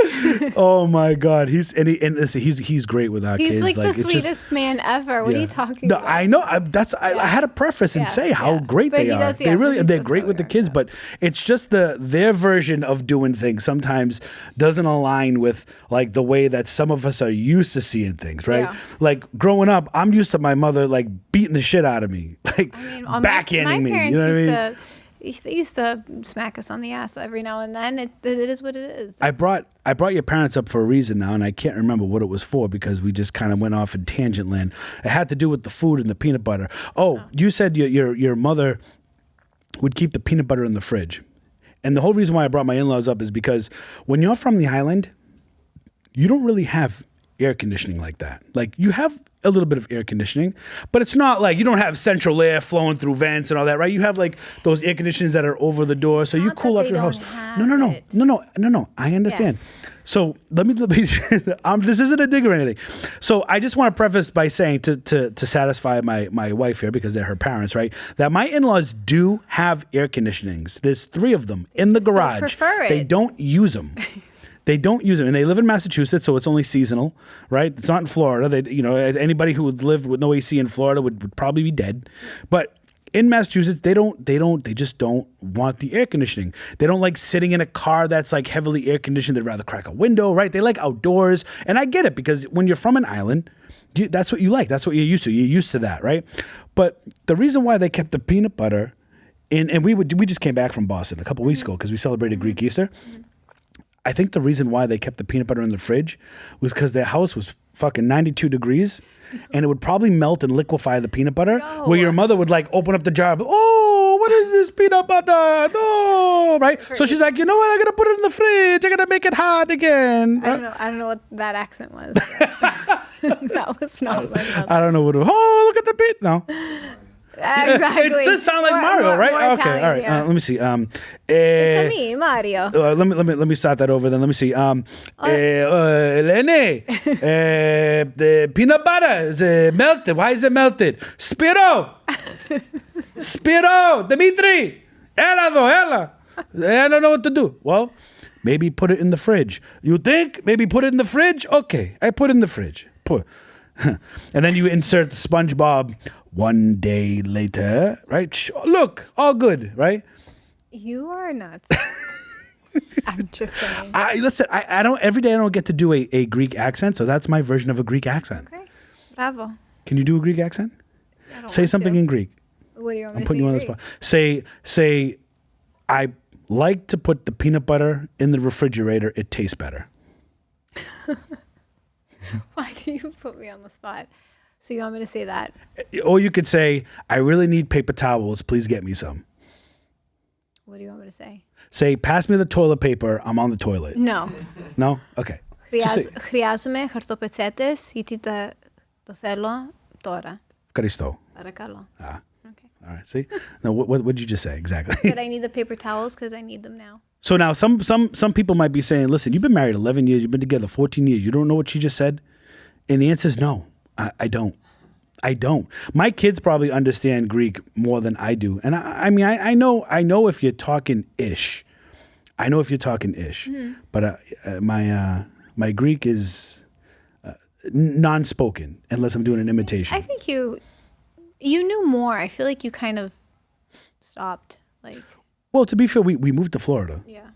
Oh my God, listen, he's great with our kids. He's like the it's just- sweetest man ever. What are you talking No, about? I know. I had to preface and Yes, say how yeah. great But they he are. does, They yeah, really, but he's they're just great so with the good, kids, yeah. but it's just their version of doing things sometimes doesn't align with like the way that some of us are used to seeing things, right? Yeah. Like growing up, I'm used to my mother like beating the shit out of me, like backhanding me. You know what I mean? They used to smack us on the ass every now and then. It is what it is. I brought your parents up for a reason now, and I can't remember what it was for because we just kind of went off in tangent land. It had to do with the food and the peanut butter. Oh, you said your mother would keep the peanut butter in the fridge, and the whole reason why I brought my in-laws up is because when you're from the island, you don't really have air conditioning like that. Like you have a little bit of air conditioning, but it's not like you don't have central air flowing through vents and all that, right? You have like those air conditioners that are over the door, so you Not cool that off they your house. don't No. have it. I understand. So let me this isn't a dig or anything. So I just want to preface by saying to satisfy my wife here, because they're her parents, right? That my in-laws do have air conditionings. There's 3 of them in the just don't garage. prefer it. They don't use them. They don't use them, and they live in Massachusetts, so it's only seasonal, right? It's not in Florida. Anybody who would live with no AC in Florida would probably be dead. But in Massachusetts, they just don't want the air conditioning. They don't like sitting in a car that's like heavily air conditioned. They'd rather crack a window, right? They like outdoors, and I get it because when you're from an island, that's what you like. That's what you're used to. You're used to that, right? But the reason why they kept the peanut butter and we just came back from Boston a couple weeks ago because we celebrated Greek Easter. I think the reason why they kept the peanut butter in the fridge was because their house was fucking 92 degrees and it would probably melt and liquefy the peanut butter where your mother would like open up the jar. Oh, what is this peanut butter? No, right? So she's like, you know what? I'm going to put it in the fridge. I'm going to make it hot again. I don't know what that accent was. That was not my mother. I don't know what it was. Oh, look at the beat. No. Exactly. It does sound like Mario, right? more Okay, Italian, all right. yeah. Let me see. It's a me, Mario. Let me start that over then. Let me see. Eleni, the peanut butter is melted. Why is it melted? Spiro, Dimitri, Ella. I don't know what to do. Well, maybe put it in the fridge. You think? Maybe put it in the fridge? Okay, I put it in the fridge. And then you insert SpongeBob 1 day later, right? Look, all good, right? You are nuts. I'm just saying. Listen, I don't every day I don't get to do a Greek accent, so that's my version of a Greek accent. Okay. Bravo. Can you do a Greek accent? I don't Say want something to. in Greek. What do you want me I'm to putting say you on the in spot. Say I like to put the peanut butter in the refrigerator. It tastes better. Greek? Why do you put me on the spot? So you want me to say that? Or you could say, I really need paper towels. Please get me some. What do you want me to say? Say, pass me the toilet paper. I'm on the toilet. No. No? Okay. Just say, Χρειάζομαι χαρτοπετσέτες γιατί το θέλω τώρα. Ευχαριστώ. Παρακαλώ. Ah, Okay. all right. See? No, what did you just say exactly? But I need the paper towels because I need them now. So now some people might be saying, listen, you've been married 11 years, you've been together 14 years, you don't know what she just said? And the answer is no, I don't. I don't. My kids probably understand Greek more than I do. And I mean, I know if you're talking ish. I know if you're talking ish. But my Greek is non-spoken unless I'm doing an imitation. I think you knew more. I feel like you kind of stopped. Like, Well, to be fair, we moved to Florida. yeah.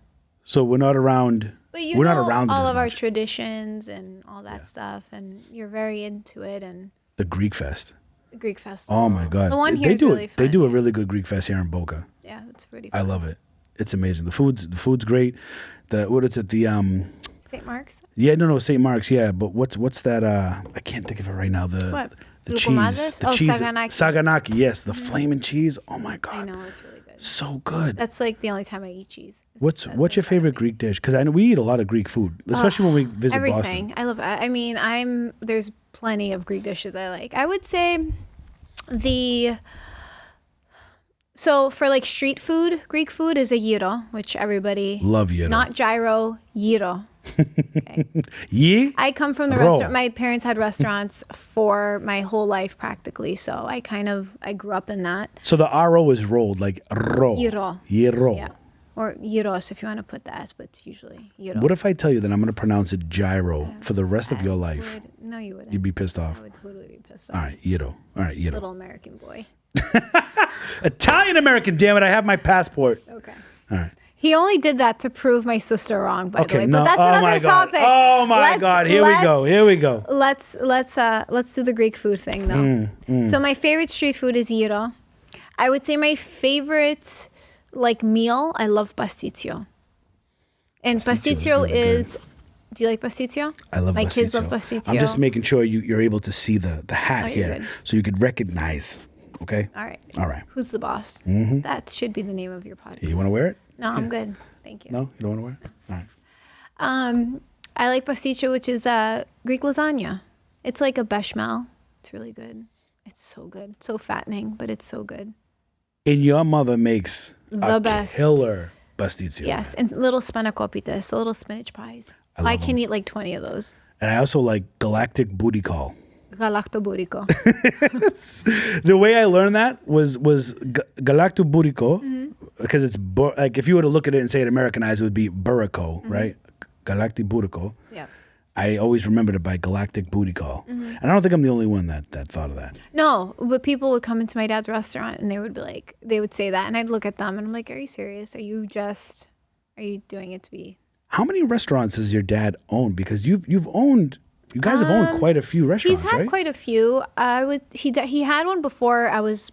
So we're not around. But you we're know not around it all as of our much. traditions and all that stuff, and you're very into it. And The Greek Fest. the Greek festival. Oh my God. The one here they is do really it. fun. They do a really good Greek Fest here in Boca. Yeah, that's pretty I fun. love it. It's amazing. The food's great. What is it? The St. Mark's? yeah, no, St. Mark's, yeah, but what's that I can't think of it right now. What? The Lukumades? cheese. The Oh, cheese. Saganaki. Saganaki, yes, the flaming cheese. Oh my God. I know, it's really good. So good. That's like the only time I eat cheese. What's your favorite Greek dish? Because I know we eat a lot of Greek food, especially when we visit Everything. Boston. I love I mean, there's plenty of Greek dishes I like. I would say so for like street food, Greek food is a gyro, which everybody Love gyro. Not gyro, gyro. Ye? I come from the Roll. restaurant. My parents had restaurants for my whole life practically, so I grew up in that. So the RO is rolled like ro. Gyro. Gyro. Yeah. Or gyros if you want to put the S, but it's usually gyro. What if I tell you that I'm going to pronounce it gyro for the rest of your life? No, you wouldn't. You'd be pissed off. I would totally be pissed off. All right, gyro. All right, gyro. Little American boy. Italian-American, damn it. I have my passport. Okay. All right. He only did that to prove my sister wrong, by the way. No. But that's another topic. Oh my God. Here we go. Let's do the Greek food thing though. So my favorite street food is gyro. I would say my favorite meal, I love pasticcio. And pasticcio is do you like pasticcio? I love my pasticcio. My kids love pasticcio. I'm just making sure you're able to see the hat here good. so you could recognize. Okay? All right. All right. Who's the boss? That should be the name of your podcast. You want to wear it? No, I'm good. Thank you. No? You don't want to wear it? All right. I like pasticcio, which is Greek lasagna. It's like a bechamel. It's really good. It's so good. So fattening, but it's so good. And your mother makes the best killer pasticcio. Yes, and little spanakopita, so little spinach pies. I can eat like 20 of those. And I also like galactic booty call. Galactoburico. The way I learned that was galactoburico, because it's like if you were to look at it and say it Americanized, it would be burrico, right? Galactic burico. Yeah. I always remembered it by galactic booty call. And I don't think I'm the only one that thought of that. No, but people would come into my dad's restaurant and they would be like, they would say that, and I'd look at them and I'm like, are you serious? Are you doing it to be? How many restaurants does your dad own? Because you guys have owned quite a few restaurants, He's had right? quite a few. He had one before I was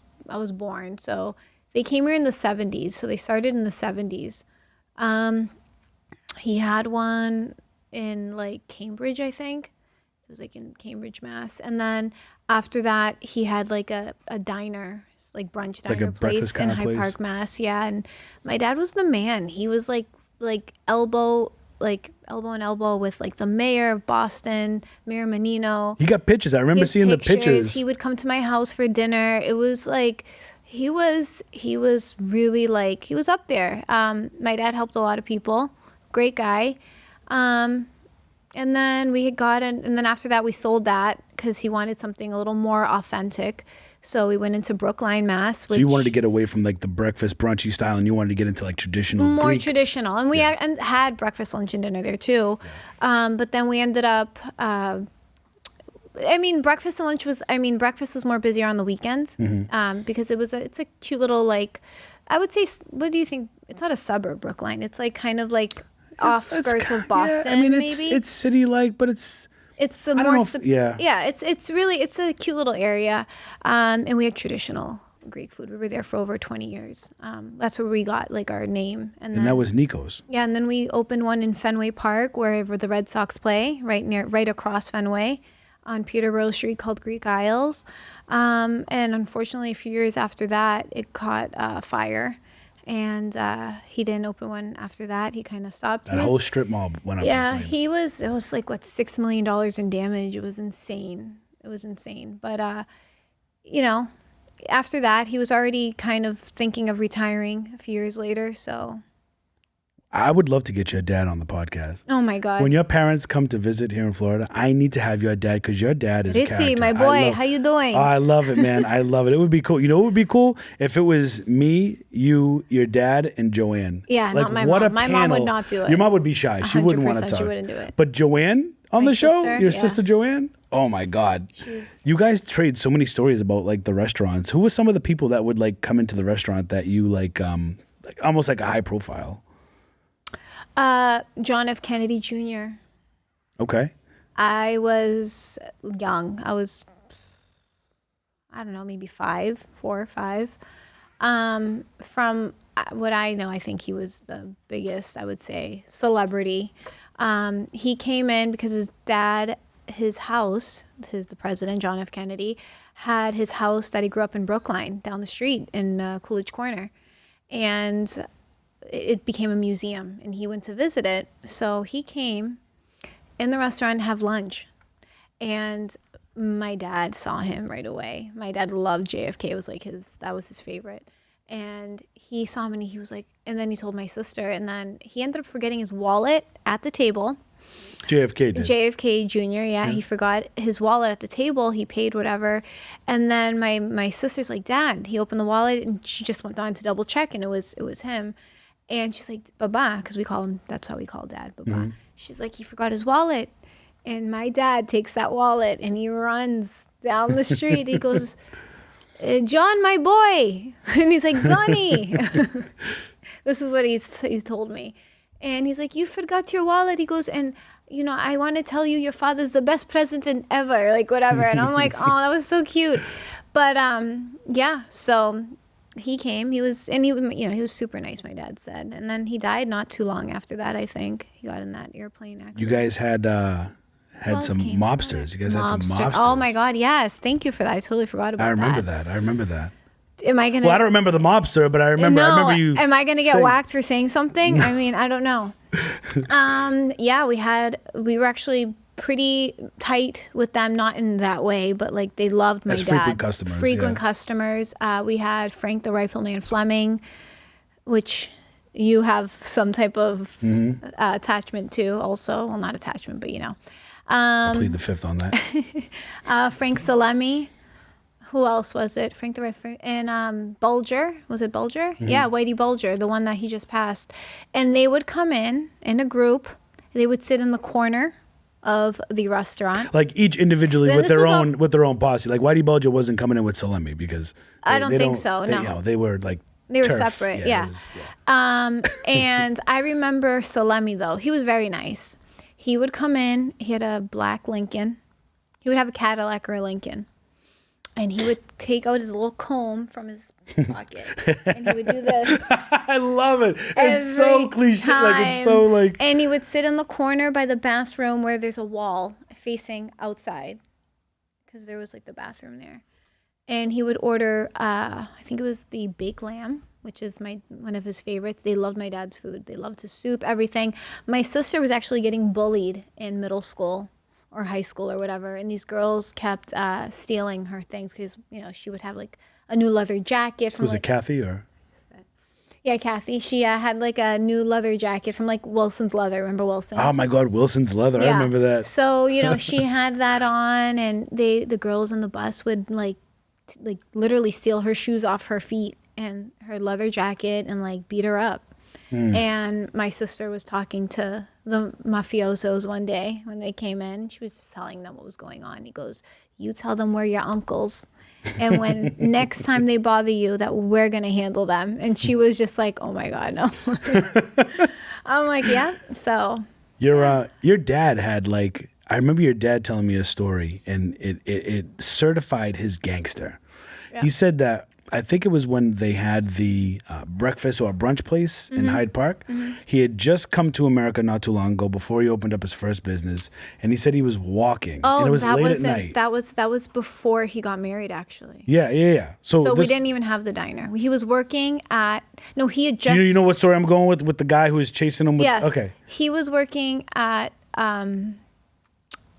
born. So they came here in the 70s. So they started in the 70s. He had one in like Cambridge, I think. It was like in Cambridge, Mass. And then after that, he had like a diner, like brunch diner Like a breakfast place in kind of Hyde place? Park, Mass. Yeah, and my dad was the man. He was like elbow and elbow with like the mayor of Boston, Mayor Menino. He got pictures. I remember seeing the pictures. He would come to my house for dinner. It was like he was really like he was up there. My dad helped a lot of people. Great guy. And then and then after that we sold that because he wanted something a little more authentic. So we went into Brookline, Mass. So you wanted to get away from like the breakfast brunchy style, and you wanted to get into like traditional more Greek. traditional. And we had breakfast, lunch, and dinner there too. Yeah. But then we ended up. Breakfast was more busier on the weekends because it's a cute little like. I would say, what do you think? It's not a suburb, Brookline. It's like kind of like outskirts of Boston. Yeah, maybe it's city-like, but it's a I don't know if- yeah. It's a cute little area, and we had traditional Greek food. We were there for over 20 years. That's where we got like our name, and that was Nico's. Yeah, and then we opened one in Fenway Park, wherever the Red Sox play, right across Fenway, on Peterborough Street, called Greek Isles. And unfortunately, a few years after that, it caught fire. And he didn't open one after that. He kind of stopped. That whole strip mall went up in flames. It was like, what, $6 million in damage. It was insane. But, after that, he was already kind of thinking of retiring a few years later. So I would love to get your dad on the podcast. Oh my God. When your parents come to visit here in Florida, I need to have your dad because your dad is a character. Ritzy, my boy, how you doing? Oh, I love it, man. I love it. It would be cool. You know what would be cool? If it was me, you, your dad, and Joanne. Yeah, not my mom. My mom would not do it. Your mom would be shy. She wouldn't want to 100% talk. she wouldn't do it. But Joanne on My the show? sister, Your yeah. sister Joanne? Oh my God. You guys trade so many stories about like the restaurants. Who were some of the people that would like come into the restaurant that you like almost like a high profile? John F. Kennedy Jr. Okay. I was young. I don't know, maybe 4 or 5. From what I know, I think he was the biggest, I would say, celebrity. He came in because his dad, the president, John F. Kennedy, had his house that he grew up in Brookline, down the street in Coolidge Corner. And it became a museum, and he went to visit it. So he came in the restaurant to have lunch, and my dad saw him right away. My dad loved JFK. It was like that was his favorite. And he saw him, and he was like, and then he told my sister, and then he ended up forgetting his wallet at the table. JFK did. JFK Jr., yeah, he forgot his wallet at the table. He paid whatever. And then my sister's like, Dad, he opened the wallet, and she just went on to double check, and it was him. And she's like, Baba, because we call him, that's how we call Dad, Baba. She's like, he forgot his wallet. And my dad takes that wallet and he runs down the street. He goes, John, my boy. And he's like, Johnny. This is what he's told me. And he's like, you forgot your wallet. He goes, and I want to tell you your father's the best president ever, like whatever. And I'm like, oh, that was so cute. But yeah, so he came. He was super nice, my dad said. And then he died not too long after that, I think. He got in that airplane accident. You guys had some mobsters. You guys had some mobsters. Oh my God, yes. Thank you for that. I totally forgot about that. I remember that. Am I gonna? Well, I don't remember the mobster, but I remember you. Am I gonna get whacked for saying something? I mean, I don't know. Yeah, we were actually pretty tight with them, not in that way, but like they loved my dad. Frequent customers. Frequent customers. We had Frank the Rifleman Fleming, which you have some type of attachment to also. Well, not attachment, but I plead the fifth on that. Frank Salemi. Who else was it? Frank the Rifleman. And Bulger. Was it Bulger? Yeah, Whitey Bulger, the one that he just passed. And they would come in a group. They would sit in the corner of the restaurant. Like each individually with their own posse. Like Whitey Bulger wasn't coming in with Salemi because I don't think so. No, they were like they were turf. separate. Yeah. And I remember Salemi though. He was very nice. He would come in. He had a black Lincoln. He would have a Cadillac or a Lincoln, and he would take out his little comb from his pocket, and he would do this. I love it. It's so cliche. Like it's so like. And he would sit in the corner by the bathroom where there's a wall facing outside, because there was like the bathroom there. And he would order, I think it was the baked lamb, which is one of his favorites. They loved my dad's food. They loved his soup, everything. My sister was actually getting bullied in middle school or high school or whatever, and these girls kept stealing her things because she would have like a new leather jacket from. Was it Kathy or? Yeah, Kathy. She had like a new leather jacket from like Wilson's Leather. Remember Wilson? Oh my God, Wilson's Leather. Yeah. I remember that. So she had that on, and the girls on the bus would like literally steal her shoes off her feet and her leather jacket and like beat her up. And my sister was talking to the mafiosos one day when they came in. She was just telling them what was going on. He goes, you tell them we're your uncles. And when next time they bother you, that we're going to handle them. And she was just like, oh my God, no. I'm like, yeah. So your dad had like, I remember your dad telling me a story, and it certified his gangster. Yeah. He said that, I think it was when they had the breakfast or brunch place in Hyde Park. He had just come to America not too long ago before he opened up his first business, and he said he was walking. Oh, and it was that late wasn't. At night. That was before he got married, actually. Yeah. So we didn't even have the diner. He was working at. No, he had just. You know what story I'm going with the guy who was chasing him? Yes. Okay. He was working at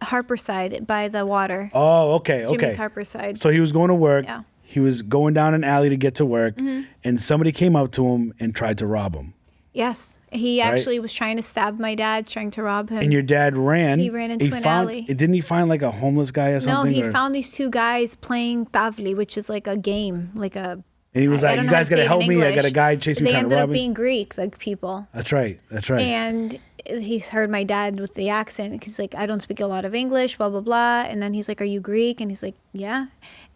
Harperside by the water. Oh, okay. Jimmy's Harperside. So he was going to work. Yeah. He was going down an alley to get to work, and somebody came up to him and tried to rob him. Yes. He actually was trying to stab my dad, trying to rob him. And your dad ran. He ran into an alley. Didn't he find like a homeless guy or something? No, he found these two guys playing tavli, which is like a game, like a... And he was like, you guys got to help me. I got a guy chasing me trying to rob me. They ended up being Greek, like people. That's right. And he's heard my dad with the accent. He's like, I don't speak a lot of English, blah, blah, blah. And then he's like, are you Greek? And he's like, yeah.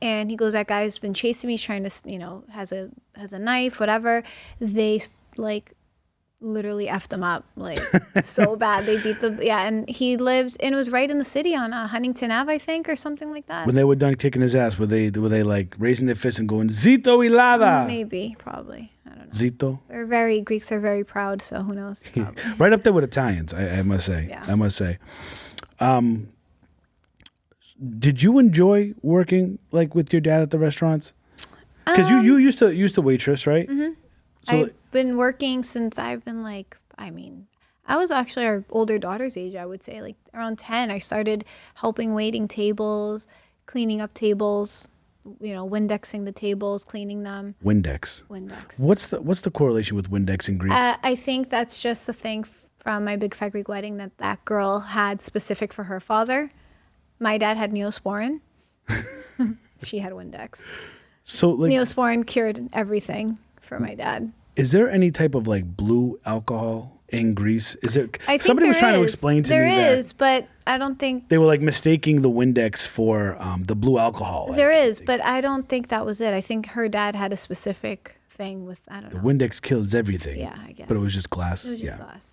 And he goes, that guy's been chasing me, trying to, has a knife, whatever. They like literally effed him up, like so bad. They beat and he lived, and it was right in the city on Huntington Ave, I think, or something like that. When they were done kicking his ass, were they like raising their fists and going, Zito Hilada? Maybe, probably. I don't know. Zito? Greeks are very proud, so who knows? Right up there with Italians, I must say. Yeah. I must say. Did you enjoy working like with your dad at the restaurants? Because you used to waitress, right? Mm-hmm. So I've been working since I've been like, I was actually our older daughter's age, I would say, like around 10. I started helping waiting tables, cleaning up tables, Windexing the tables, cleaning them. Windex. What's the correlation with Windex and Greeks? I think that's just the thing from my big fat Greek wedding that girl had specific for her father. My dad had Neosporin. She had Windex. So like Neosporin cured everything for my dad. Is there any type of like blue alcohol in Greece? Is it? I think Somebody was there trying to is. explain to There me is, that but I don't think they were like mistaking the Windex for the blue alcohol. there is. But I don't think that was it. I think her dad had a specific thing with, I don't The know. Windex kills everything. Yeah, I guess. But it was just glass. It was just yeah. glass.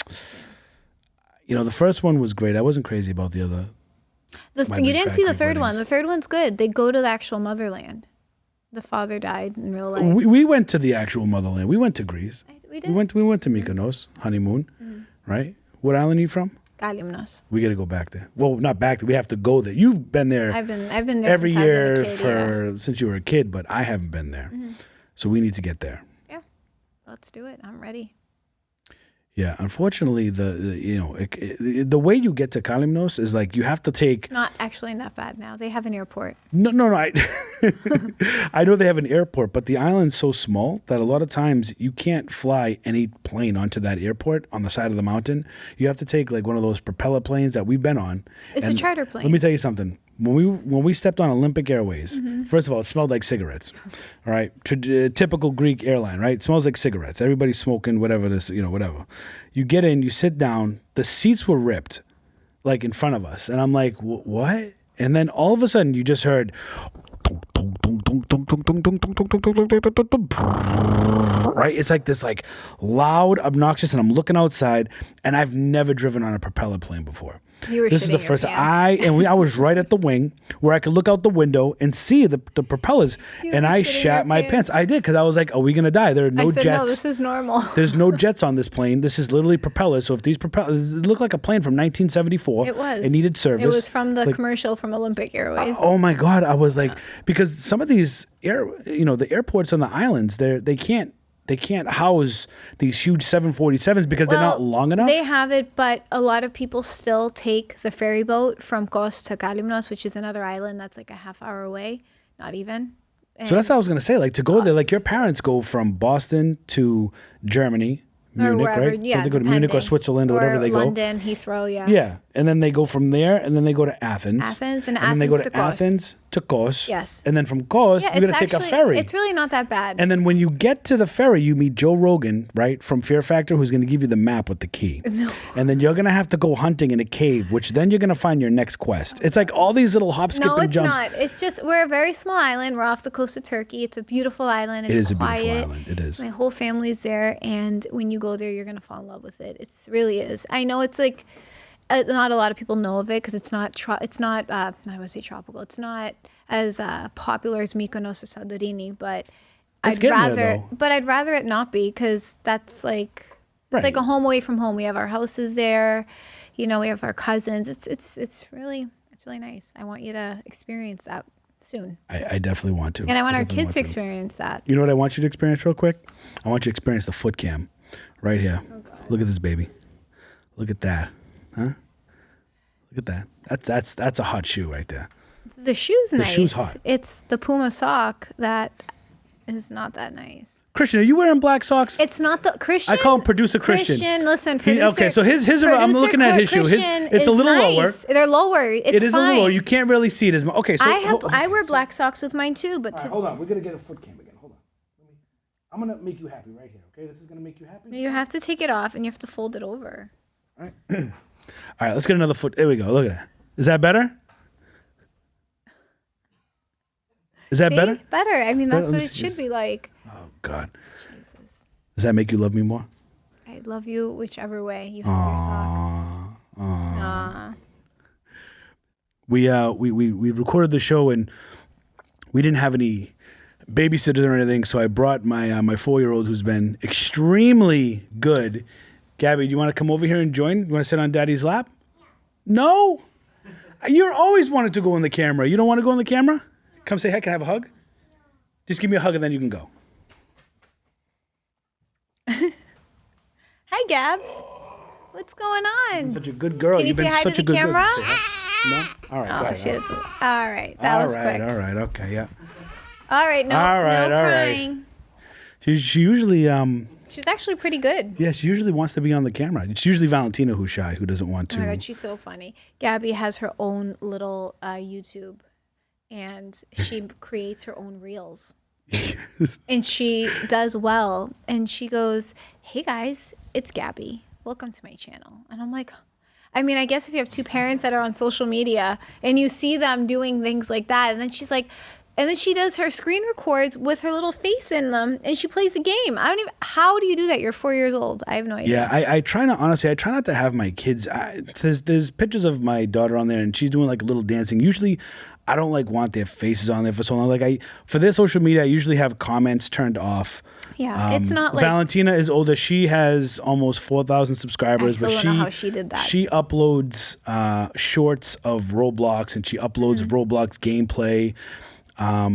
You know, the first one was great. I wasn't crazy about the other. My You Big didn't Fat see the Greek third one. Weddings. The third one's good. They go to the actual motherland. The father died in real life. We went to the actual motherland. We went to Greece. We did. We went to Mykonos, honeymoon, right? What island are you from? Kalimnos. We got to go back there. Well, not back there. We have to go there. You've been there I've been there every since year I've been a kid, since you were a kid, but I haven't been there. So we need to get there. Yeah, let's do it. I'm ready. Yeah, unfortunately, the way you get to Kalimnos is like you have to take. It's not actually that bad now. They have an airport. No. I know they have an airport, but the island's so small that a lot of times you can't fly any plane onto that airport on the side of the mountain. You have to take like one of those propeller planes that we've been on. It's a charter plane. Let me tell you something. When we stepped on Olympic Airways, first of all, it smelled like cigarettes. All right, typical Greek airline, right? It smells like cigarettes. Everybody's smoking whatever this, whatever. You get in, you sit down. The seats were ripped, like in front of us, and I'm like, what? And then all of a sudden, you just heard. Right? It's like this like loud, obnoxious, and I'm looking outside, and I've never driven on a propeller plane before. You were This is the shitting your first pants. I was right at the wing where I could look out the window and see the propellers, and were I shitting your shat my pants. pants. I did because I was like, "Are we gonna die? There are no I said, jets. no, this is normal. There's no jets on this plane. This is literally propellers. So if these propellers, it looked like a plane from 1974. It was. It needed service. It was from the commercial from Olympic Airways. Oh my God! I was like, because some of these the airports on the islands, they can't house these huge 747s because they're not long enough. They have it, but a lot of people still take the ferry boat from Kos to Kalimnos, which is another island that's like a half hour away, not even. So that's what I was gonna say. Like to go there, like your parents go from Boston to Germany, Munich, wherever, right? yeah, They go to Munich or depending. Switzerland or whatever they go. London, Heathrow, yeah. Yeah, and then they go from there, and then they go to Athens. And then they go Athens to to Kos. Athens to Kos. Yes. And then from Kos, Yeah, you're gonna take a ferry. It's really not that bad. And then when you get to the ferry, you meet Joe Rogan, right, from Fear Factor, who's going to give you the map with the key. No. And then you're going to have to go hunting in a cave, which then you're going to find your next quest. It's like all these little hop, skip, no, and it's jumps. not. It's just we're a very small island. We're off the coast of Turkey. It's a beautiful island. It's It is quiet. a beautiful island. It is. My whole family's there, and when you go there, you're gonna fall in love with it. It really is. I know it's like not a lot of people know of it because it's not. I would say tropical. It's not as popular as Mykonos or Santorini, but It's I'd getting there, rather. though. But I'd rather it not be because that's like. Right. It's like a home away from home. We have our houses there, we have our cousins. It's really nice. I want you to experience that soon. I definitely want to. And I want our definitely kids to experience that. You know what I want you to experience real quick? I want you to experience the foot cam right here. Look at this baby. Look at that. Huh? Look at that. That's a hot shoe right there. The shoe's nice. The shoe's hot. It's the Puma sock that is not that nice. Christian, are you wearing black socks? It's not the Christian. I call him producer Christian. Listen, He- producer. okay, so his I'm looking at his shoe. Christian It's a is little nice. lower. They're lower. It's It is fine. a little lower. You can't really see it as much. Okay, so I wear black socks with mine too, but All right, hold on. We're gonna get a foot cam again. Hold on. I'm gonna make you happy right here. Okay, this is gonna make you happy. you have to take it off and you have to fold it over. All right, let's get another foot. There we go. Look at that. Is that better? Is that See? better? Better. I mean, that's Let me what it see should this. be like. Oh God. Jesus. Does that make you love me more? I love you whichever way you have your sock. Aw. We recorded the show and we didn't have any babysitters or anything, so I brought my my 4-year-old who's been extremely good. Gabby, do you want to come over here and join? You want to sit on Daddy's lap? No? You're always wanted to go in the camera. You don't want to go in the camera? Come say hi. Can I have a hug? Just give me a hug and then you can go. Hi, Gabs. What's going on? Such a good girl. Can you You've been say hi such to a the good camera? girl. Say hi. No? All right. Oh, got it. shit. All right. That was quick. All right. Okay, yeah. All right. No, All right, no all right. crying. She usually She was actually pretty good. yeah, she usually wants to be on the camera. It's usually Valentina who's shy, who doesn't want to. Oh my God, she's so funny. Gabby has her own little YouTube, and she creates her own reels. And she does well. And she goes, "Hey guys, it's Gabby. Welcome to my channel." And I'm like, I mean, I guess if you have two parents that are on social media and you see them doing things like that, and then she's like, and then she does her screen records with her little face in them, and she plays the game. I don't even, how do you do that? You're 4 years old. I have no idea. Yeah, I try not to have my kids. There's pictures of my daughter on there, and she's doing like a little dancing. Usually, I don't like want their faces on there for so long. Like for their social media, I usually have comments turned off. Yeah, it's not like Valentina is older. She has almost 4,000 subscribers. I still don't know how she did that. She uploads shorts of Roblox, and she uploads Roblox gameplay.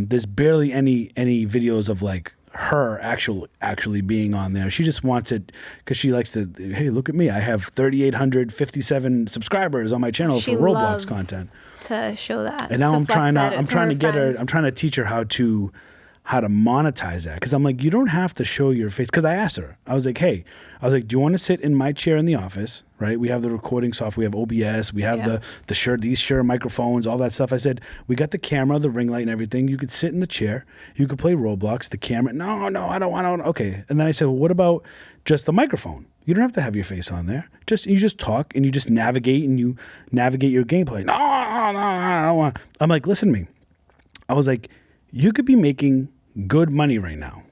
There's barely any videos of like her actually being on there. She just wants it because she likes to. Hey, look at me! I have 3,857 subscribers on my channel for Roblox content. To show that. And now I'm trying to get her. I'm trying to teach her how to monetize that, because I'm like, you don't have to show your face. Because I asked her, I was like, hey, do you want to sit in my chair in the office? Right? We have the recording software, we have OBS, we have these Shure microphones, all that stuff. I said, we got the camera, the ring light, and everything. You could sit in the chair, you could play Roblox. The camera, no, I don't want to. Okay. And then I said, well, what about just the microphone? You don't have to have your face on there. You just talk and you just navigate your gameplay. No, I don't want. I'm like, listen to me. I was like, you could be making good money right now,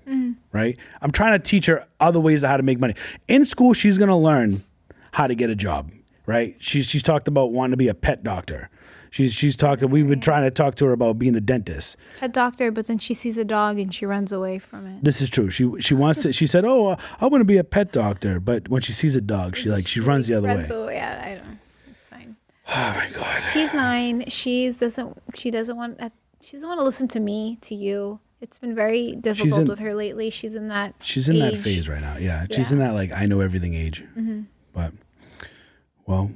right? I'm trying to teach her other ways of how to make money. In school, she's going to learn how to get a job, right? She's talked about wanting to be a pet doctor. We've been trying to talk to her about being a dentist. Pet doctor, but then she sees a dog and she runs away from it. This is true. She wants to. She said, "Oh, I want to be a pet doctor," but when she sees a dog, she runs the other way. Yeah, I don't. It's fine. Oh my God. She's 9. She doesn't want to listen to me, to you. It's been very difficult with her lately. She's in that phase right now. Yeah. She's in that like I know everything age. But well,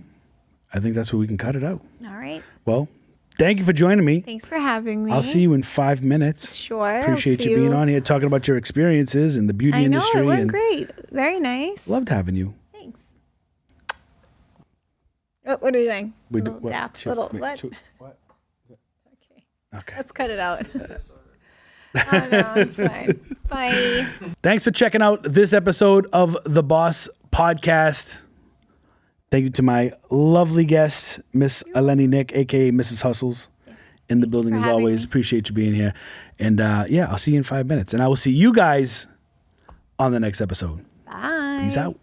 I think that's where we can cut it out. All right. Well, thank you for joining me. Thanks for having me. I'll see you in 5 minutes. Sure. Appreciate you being on here talking about your experiences in the beauty industry. I know, it went great. Very nice. Loved having you. Thanks. Oh, what are we doing? What? What? Okay. Let's cut it out. Oh, no, it's fine. Bye. Thanks for checking out this episode of The Boss Podcast. Thank you to my lovely guest, Miss Eleni Nic, a.k.a. Mrs. Hustles, in the building as always. Appreciate you being here. And I'll see you in 5 minutes. And I will see you guys on the next episode. Bye. Peace out.